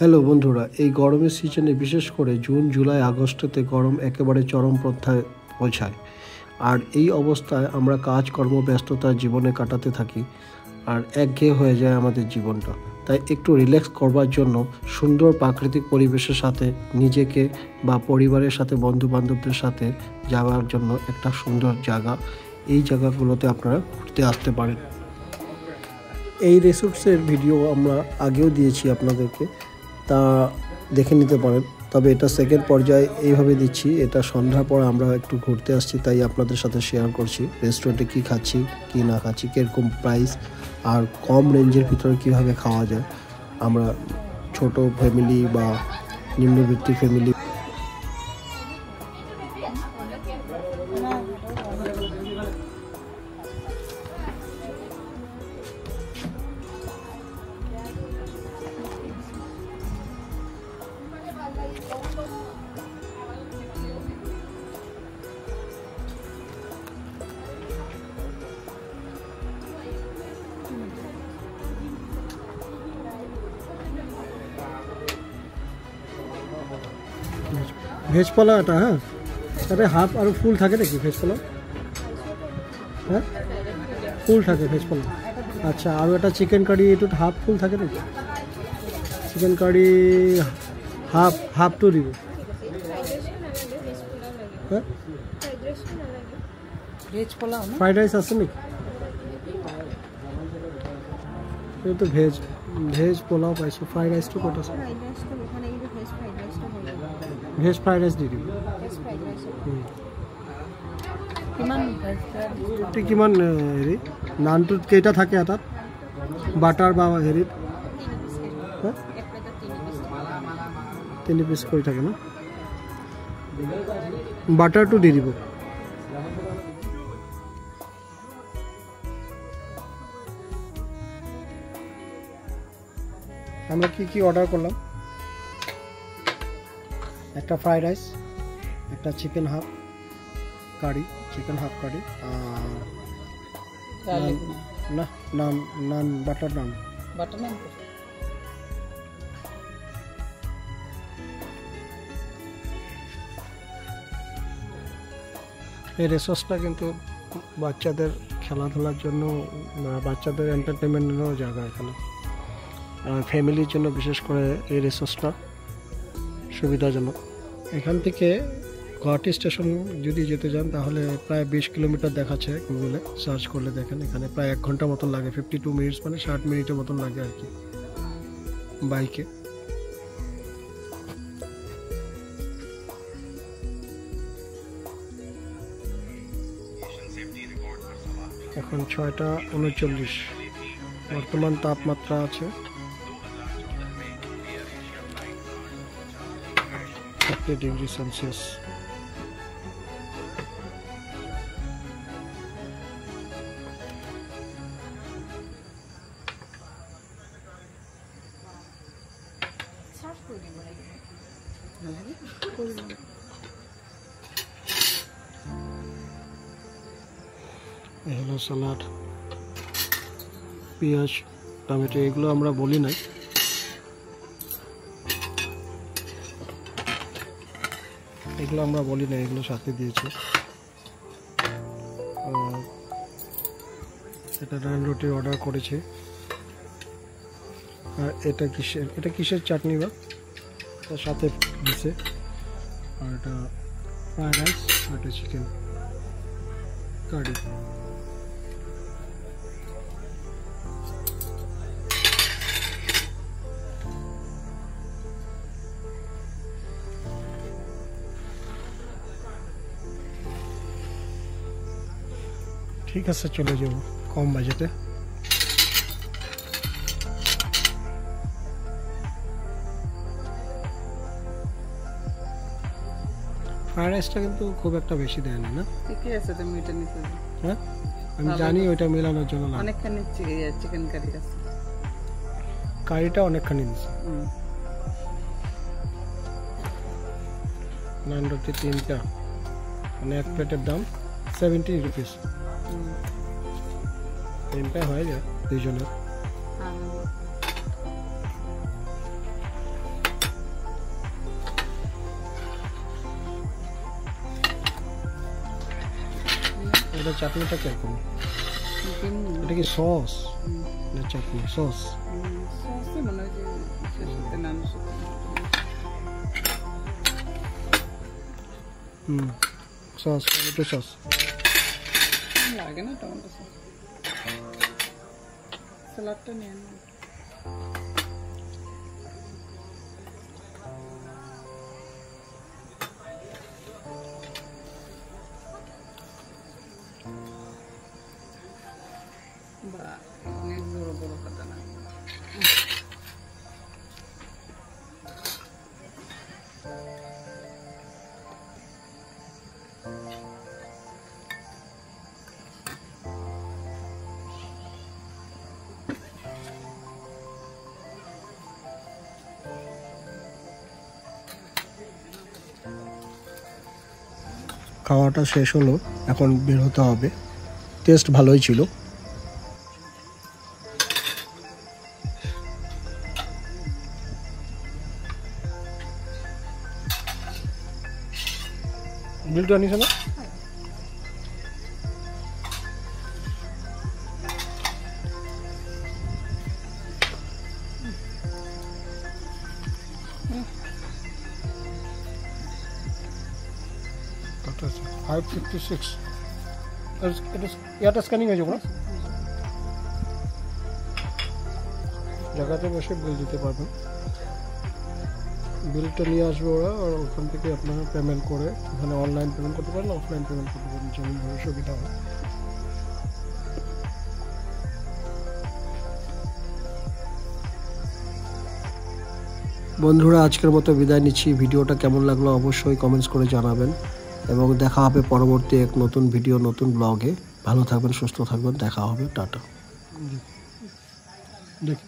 Hello বন্ধুরা, এই গরমের সিজনে বিশেষ করে জুন জুলাই আগস্টেতে গরম একেবারে চরম পন্থায় পৌঁছায়। আর এই অবস্থায় আমরা কাজকর্ম ব্যস্ততার জীবনে কাটাতে থাকি আর একঘেয়ে হয়ে যায় আমাদের জীবনটা। তাই একটু রিল্যাক্স করবার জন্য সুন্দর প্রাকৃতিক পরিবেশের সাথে নিজেকে বা পরিবারের সাথে বন্ধুবান্ধবদের সাথে যাওয়ার জন্য একটা সুন্দর জায়গা, এই জায়গাগুলোতে আপনারা ঘুরতে আসতে পারেন। এই রিসোর্টসের ভিডিও আমরা আগেও দিয়েছি আপনাদেরকে, তা দেখে নিতে পারেন। তবে এটা সেকেন্ড পর্যায়ে এইভাবে দিচ্ছি, এটা সন্ধ্যার পর আমরা একটু ঘুরতে আসছি, তাই আপনাদের সাথে শেয়ার করছি রেস্টুরেন্টে কী খাচ্ছি কী না খাচ্ছি, কীরকম প্রাইস আর কম রেঞ্জের ভিতরে কীভাবে খাওয়া যায়। আমরা ছোট ফ্যামিলি বা নিম্নবিত্ত ফ্যামিলি ভেজ পোলাও এটা, হ্যাঁ তাতে হাফ আর ফুল থাকে নাকি ভেজ পোলাও? হ্যাঁ ফুল থাকে ভেজ পোলাও। আচ্ছা, আর এটা চিকেন কারি একটু হাফ ফুল থাকে নাকি? চিকেন কারি হাফ টু দিব। হ্যাঁ ফ্রাইড রাইস আছে নাকি? এই তো ভেজ পোলাও পাইছো, ফ্রাইড রাইসটা কত আছে? ভেজ ফ্রাইড ৰাইচ দি দিব। কিমান হেৰি নানটোত কেইটা থাকে এটাত? বাটাৰ বা হেৰিত 3 পিচ কৰি থাকে ন? বাটাৰটো দি দিব। আমরা কি অর্ডার করলাম? একটা ফ্রাইড রাইস, একটা চিকেন হাফ কারি, আর নান বাটার নান। এই রিসোর্টটা কিন্তু বাচ্চাদের খেলাধুলার জন্য, বাচ্চাদের এন্টারটেনমেন্টেরও জায়গা এখানে। আর ফ্যামিলির জন্য বিশেষ করে এই রিসোর্টটা সুবিধাজনক। এখান থেকে গুয়াহাটি স্টেশন যদি যেতে যান তাহলে প্রায় 20 কিলোমিটার দেখাচ্ছে গুগলে সার্চ করলে, দেখেন এখানে প্রায় 1 ঘন্টা মতন লাগে, 52 মিনিটস মানে 60 মিনিটের মতন লাগে আর কি বাইকে। এখন 6টা 39, বর্তমান তাপমাত্রা আছে 30 ডিগ্রি সেলসিয়াস। হলো সালাড, পেঁয়াজ, টমেটো, এগুলো আমরা বলি নাই। এগুলো সাথে দিয়েছে। এটা নান রুটি অর্ডার করেছে। আর এটা কিসের চাটনি বা তার সাথে দিছে। আর এটা ফ্রাইড রাইস, আর এটা চিকেন কারি। ঠিক আছে, চলে যাব কম বাজেটে। ফ্রাইড রাইসটা কিন্তু খুব একটা বেশি দেয় না, ঠিকই আছে। তুমি এটা নিতে, হ্যাঁ আমি জানি ওইটা মেলানোর জন্য না, অনেকখানি চিকেন কারি আছে, কারিটা অনেকখানি দিচ্ছে। নান রুটি 3টা, মানে এক প্লেটের দাম 70 রুপিস। তিনটা হয়ে যায় দুইজনের। এটা চাটনিটা কিরকম? এটা কি সস না চাটনি? সস। সস, টমেটো সস লাগে না, টমেটো সস। স্যালাডটা নিয়ে নাও। অনেক বড় বড় পাতা না। খাওয়াটা শেষ হলো, এখন বের হতে হবে। টেস্ট ভালোই ছিল। বিলটা আনিস না? কত আছে? 556। এটা স্ক্যানিং হয়ে যাবো না? জায়গাতে বসে বিল দিতে পারবেন। বিলটা নিয়ে আসবে ওরা, আর ওখান থেকে আপনারা পেমেন্ট করে, ওখানে অনলাইন পেমেন্ট করতে পারেন, অফলাইন পেমেন্ট করতে পারেন, যেমনভাবে সুবিধা হয়। বন্ধুরা, আজকের মতো বিদায় নিচ্ছি। ভিডিওটা কেমন লাগলো অবশ্যই কমেন্টস করে জানাবেন, এবং দেখা হবে পরবর্তী এক নতুন ভিডিও, নতুন ব্লগে। ভালো থাকবেন, সুস্থ থাকবেন, দেখা হবে। টাটা। দেখি